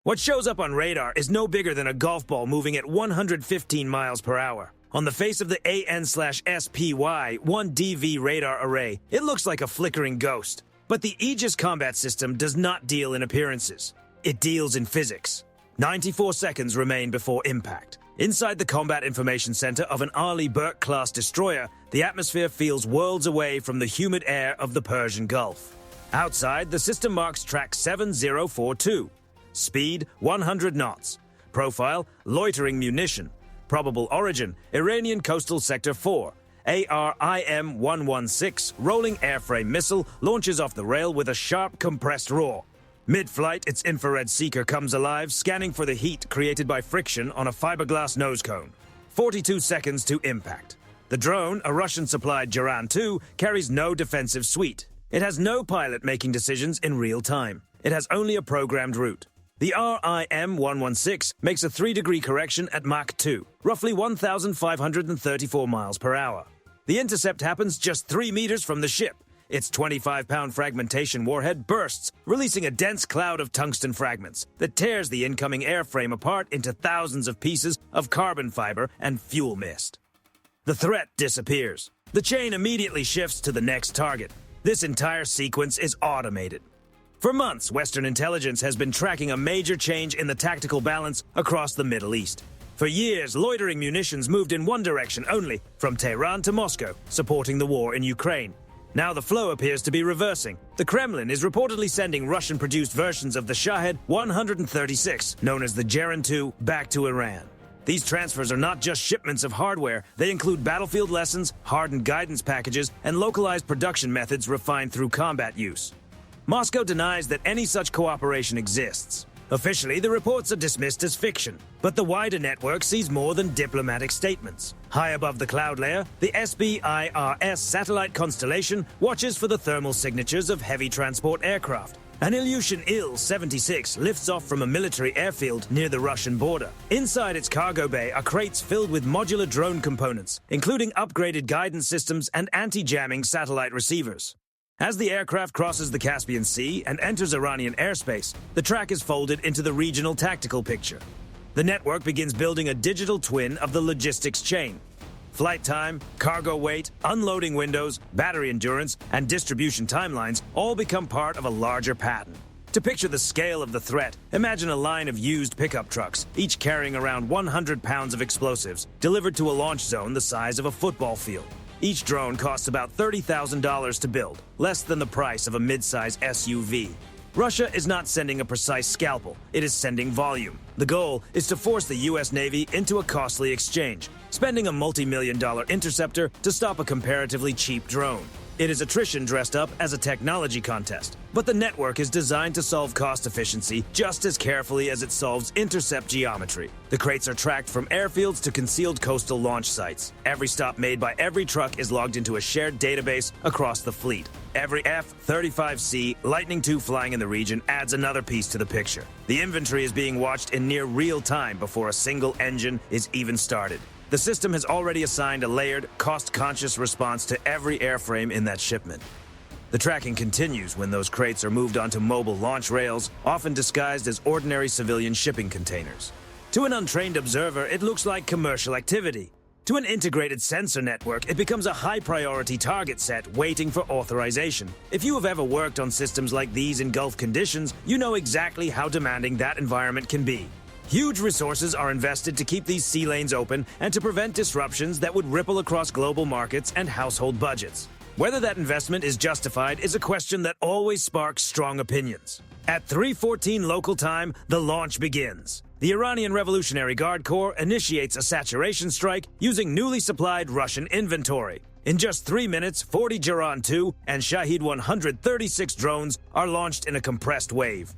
What shows up on radar is no bigger than a golf ball moving at 115 miles per hour. On the face of the AN/SPY-1DV radar array, it looks like a flickering ghost. But the Aegis combat system does not deal in appearances. It deals in physics. 94 seconds remain before impact. Inside the Combat Information Center of an Arleigh Burke-class destroyer, the atmosphere feels worlds away from the humid air of the Persian Gulf. Outside, the system marks track 7042. Speed, 100 knots. Profile, loitering munition. Probable origin, Iranian Coastal Sector 4. ARIM-116, rolling airframe missile, launches off the rail with a sharp compressed roar. Mid-flight, its infrared seeker comes alive, scanning for the heat created by friction on a fiberglass nose cone. 42 seconds to impact. The drone, a Russian-supplied Jaran-2, carries no defensive suite. It has no pilot making decisions in real time. It has only a programmed route. The RIM-116 makes a 3-degree correction at Mach 2, roughly 1,534 miles per hour. The intercept happens just 3 meters from the ship. Its 25-pound fragmentation warhead bursts, releasing a dense cloud of tungsten fragments that tears the incoming airframe apart into thousands of pieces of carbon fiber and fuel mist. The threat disappears. The chain immediately shifts to the next target. This entire sequence is automated. For months, Western intelligence has been tracking a major change in the tactical balance across the Middle East. For years, loitering munitions moved in one direction only, from Tehran to Moscow, supporting the war in Ukraine. Now the flow appears to be reversing. The Kremlin is reportedly sending Russian-produced versions of the Shahed 136, known as the Jaran-2, back to Iran. These transfers are not just shipments of hardware. They include battlefield lessons, hardened guidance packages, and localized production methods refined through combat use. Moscow denies that any such cooperation exists. Officially, the reports are dismissed as fiction, but the wider network sees more than diplomatic statements. High above the cloud layer, the SBIRS satellite constellation watches for the thermal signatures of heavy transport aircraft. An Ilyushin Il-76 lifts off from a military airfield near the Russian border. Inside its cargo bay are crates filled with modular drone components, including upgraded guidance systems and anti-jamming satellite receivers. As the aircraft crosses the Caspian Sea and enters Iranian airspace, the track is folded into the regional tactical picture. The network begins building a digital twin of the logistics chain. Flight time, cargo weight, unloading windows, battery endurance, and distribution timelines all become part of a larger pattern. To picture the scale of the threat, imagine a line of used pickup trucks, each carrying around 100 pounds of explosives, delivered to a launch zone the size of a football field. Each drone costs about $30,000 to build, less than the price of a mid-size SUV. Russia is not sending a precise scalpel, it is sending volume. The goal is to force the U.S. Navy into a costly exchange, spending a multi-million-dollar interceptor to stop a comparatively cheap drone. It is attrition dressed up as a technology contest, but the network is designed to solve cost efficiency just as carefully as it solves intercept geometry. The crates are tracked from airfields to concealed coastal launch sites. Every stop made by every truck is logged into a shared database across the fleet. Every F-35C Lightning II flying in the region adds another piece to the picture. The inventory is being watched in near real time before a single engine is even started. The system has already assigned a layered, cost-conscious response to every airframe in that shipment. The tracking continues when those crates are moved onto mobile launch rails, often disguised as ordinary civilian shipping containers. To an untrained observer, it looks like commercial activity. To an integrated sensor network, it becomes a high-priority target set waiting for authorization. If you have ever worked on systems like these in Gulf conditions, you know exactly how demanding that environment can be. Huge resources are invested to keep these sea lanes open and to prevent disruptions that would ripple across global markets and household budgets. Whether that investment is justified is a question that always sparks strong opinions. At 3:14 local time, the launch begins. The Iranian Revolutionary Guard Corps initiates a saturation strike using newly supplied Russian inventory. In just 3 minutes, 40 Jaran-2 and Shahed 136 drones are launched in a compressed wave.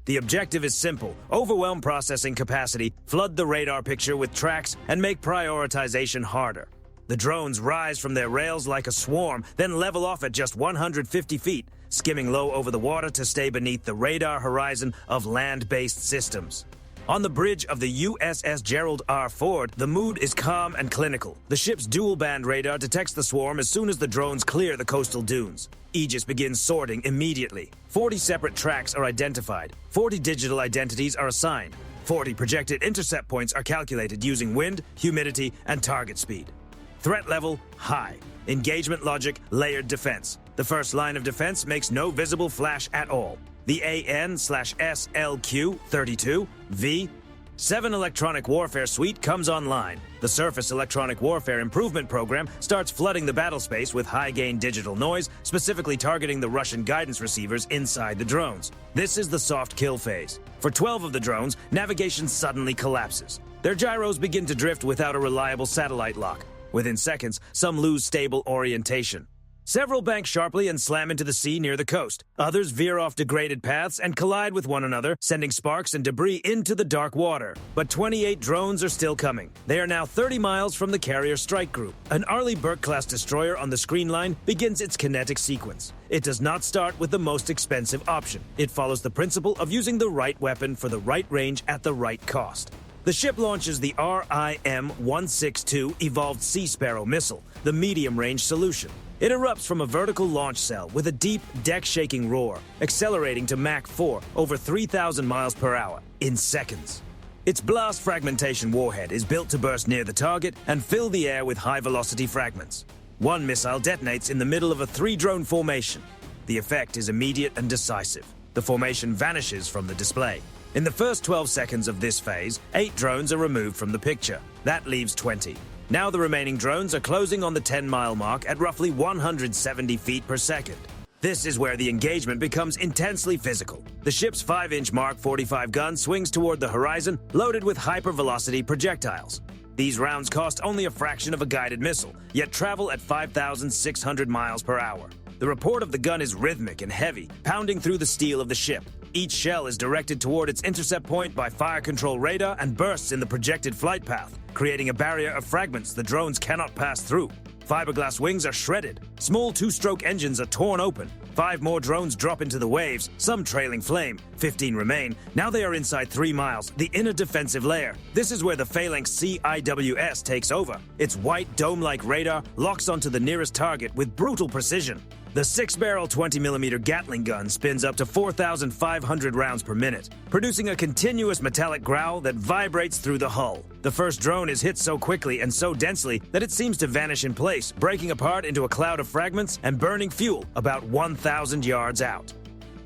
The objective is simple: overwhelm processing capacity, flood the radar picture with tracks, and make prioritization harder. The drones rise from their rails like a swarm, then level off at just 150 feet, skimming low over the water to stay beneath the radar horizon of land-based systems. On the bridge of the USS Gerald R. Ford, the mood is calm and clinical. The ship's dual-band radar detects the swarm as soon as the drones clear the coastal dunes. Aegis begins sorting immediately. 40 separate tracks are identified. 40 digital identities are assigned. 40 projected intercept points are calculated using wind, humidity, and target speed. Threat level, high. Engagement logic, layered defense. The first line of defense makes no visible flash at all. The AN/SLQ-32V 7 Electronic Warfare Suite comes online. The Surface Electronic Warfare Improvement Program starts flooding the battlespace with high-gain digital noise, specifically targeting the Russian guidance receivers inside the drones. This is the soft kill phase. For 12 of the drones, navigation suddenly collapses. Their gyros begin to drift without a reliable satellite lock. Within seconds, some lose stable orientation. Several bank sharply and slam into the sea near the coast. Others veer off degraded paths and collide with one another, sending sparks and debris into the dark water. But 28 drones are still coming. They are now 30 miles from the carrier strike group. An Arleigh Burke-class destroyer on the screen line begins its kinetic sequence. It does not start with the most expensive option. It follows the principle of using the right weapon for the right range at the right cost. The ship launches the RIM-162 Evolved Sea Sparrow missile, the medium-range solution. It erupts from a vertical launch cell with a deep, deck-shaking roar, accelerating to Mach 4 over 3,000 miles per hour in seconds. Its blast fragmentation warhead is built to burst near the target and fill the air with high-velocity fragments. One missile detonates in the middle of a 3-drone formation. The effect is immediate and decisive. The formation vanishes from the display. In the first 12 seconds of this phase, 8 drones are removed from the picture. That leaves 20. Now the remaining drones are closing on the 10-mile mark at roughly 170 feet per second. This is where the engagement becomes intensely physical. The ship's 5-inch Mark 45 gun swings toward the horizon, loaded with hypervelocity projectiles. These rounds cost only a fraction of a guided missile, yet travel at 5,600 miles per hour. The report of the gun is rhythmic and heavy, pounding through the steel of the ship. Each shell is directed toward its intercept point by fire control radar and bursts in the projected flight path, creating a barrier of fragments the drones cannot pass through. Fiberglass wings are shredded. Small 2-stroke engines are torn open. 5 more drones drop into the waves, some trailing flame. 15 remain. Now they are inside 3 miles, the inner defensive layer. This is where the Phalanx CIWS takes over. Its white dome-like radar locks onto the nearest target with brutal precision. The 6-barrel 20mm Gatling gun spins up to 4,500 rounds per minute, producing a continuous metallic growl that vibrates through the hull. The first drone is hit so quickly and so densely that it seems to vanish in place, breaking apart into a cloud of fragments and burning fuel about 1,000 yards out.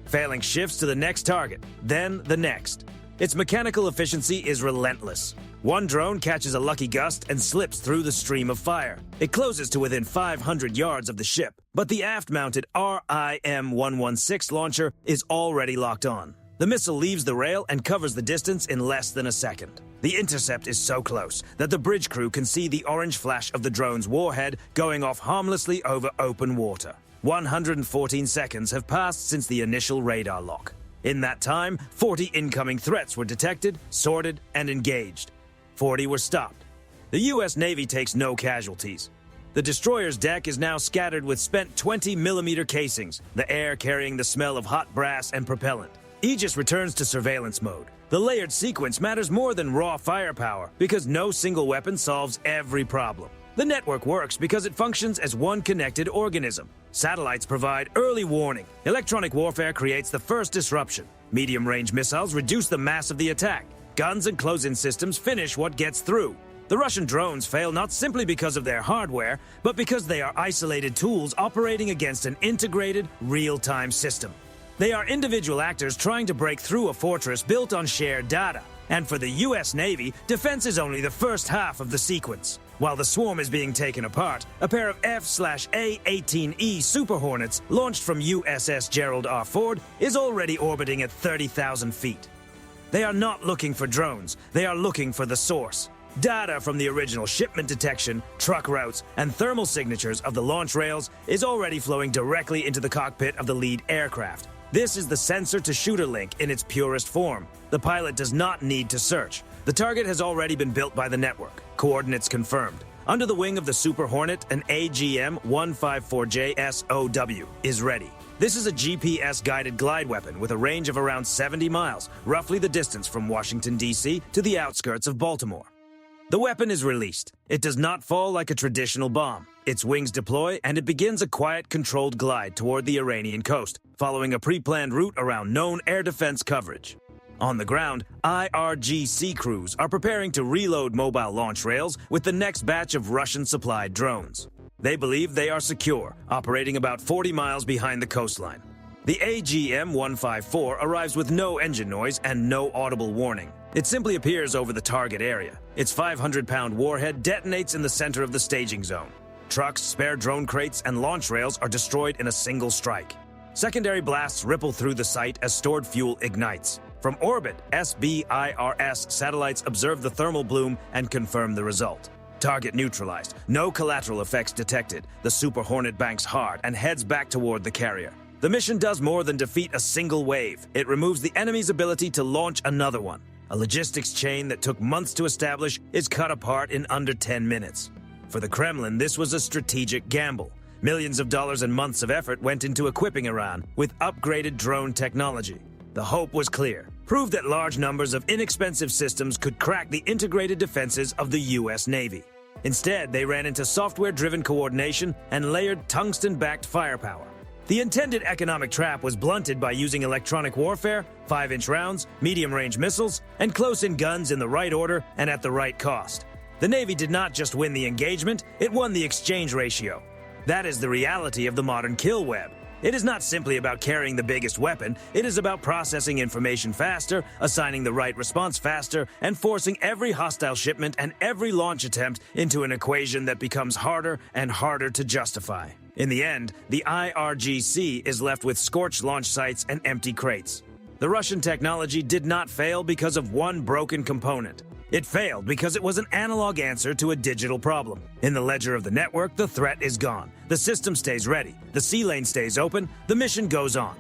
Phalanx shifts to the next target, then the next. Its mechanical efficiency is relentless. One drone catches a lucky gust and slips through the stream of fire. It closes to within 500 yards of the ship, but the aft-mounted RIM-116 launcher is already locked on. The missile leaves the rail and covers the distance in less than a second. The intercept is so close that the bridge crew can see the orange flash of the drone's warhead going off harmlessly over open water. 114 seconds have passed since the initial radar lock. In that time, 40 incoming threats were detected, sorted, and engaged. 40 were stopped. The U.S. Navy takes no casualties. The destroyer's deck is now scattered with spent 20mm casings, the air carrying the smell of hot brass and propellant. Aegis returns to surveillance mode. The layered sequence matters more than raw firepower because no single weapon solves every problem. The network works because it functions as one connected organism. Satellites provide early warning. Electronic warfare creates the first disruption. Medium-range missiles reduce the mass of the attack. Guns and close-in systems finish what gets through. The Russian drones fail not simply because of their hardware, but because they are isolated tools operating against an integrated, real-time system. They are individual actors trying to break through a fortress built on shared data. And for the U.S. Navy, defense is only the first half of the sequence. While the swarm is being taken apart, a pair of F/A-18E Super Hornets launched from USS Gerald R. Ford is already orbiting at 30,000 feet. They are not looking for drones, they are looking for the source. Data from the original shipment detection, truck routes, and thermal signatures of the launch rails is already flowing directly into the cockpit of the lead aircraft. This is the sensor-to-shooter link in its purest form. The pilot does not need to search. The target has already been built by the network. Coordinates confirmed. Under the wing of the Super Hornet, an AGM-154J SOW is ready. This is a GPS-guided glide weapon with a range of around 70 miles, roughly the distance from Washington, D.C. to the outskirts of Baltimore. The weapon is released. It does not fall like a traditional bomb. Its wings deploy, and it begins a quiet, controlled glide toward the Iranian coast, following a pre-planned route around known air defense coverage. On the ground, IRGC crews are preparing to reload mobile launch rails with the next batch of Russian-supplied drones. They believe they are secure, operating about 40 miles behind the coastline. The AGM-154 arrives with no engine noise and no audible warning. It simply appears over the target area. Its 500-pound warhead detonates in the center of the staging zone. Trucks, spare drone crates, and launch rails are destroyed in a single strike. Secondary blasts ripple through the site as stored fuel ignites. From orbit, SBIRS satellites observe the thermal bloom and confirm the result. Target neutralized. No collateral effects detected. The Super Hornet banks hard and heads back toward the carrier. The mission does more than defeat a single wave. It removes the enemy's ability to launch another one. A logistics chain that took months to establish is cut apart in under 10 minutes. For the Kremlin, this was a strategic gamble. Millions of dollars and months of effort went into equipping Iran with upgraded drone technology. The hope was clear. Prove that large numbers of inexpensive systems could crack the integrated defenses of the U.S. Navy. Instead, they ran into software-driven coordination and layered tungsten-backed firepower. The intended economic trap was blunted by using electronic warfare, 5-inch rounds, medium-range missiles, and close-in guns in the right order and at the right cost. The Navy did not just win the engagement, it won the exchange ratio. That is the reality of the modern kill web. It is not simply about carrying the biggest weapon, it is about processing information faster, assigning the right response faster, and forcing every hostile shipment and every launch attempt into an equation that becomes harder and harder to justify. In the end, the IRGC is left with scorched launch sites and empty crates. The Russian technology did not fail because of one broken component. It failed because it was an analog answer to a digital problem. In the ledger of the network, the threat is gone. The system stays ready. The sea lane stays open. The mission goes on.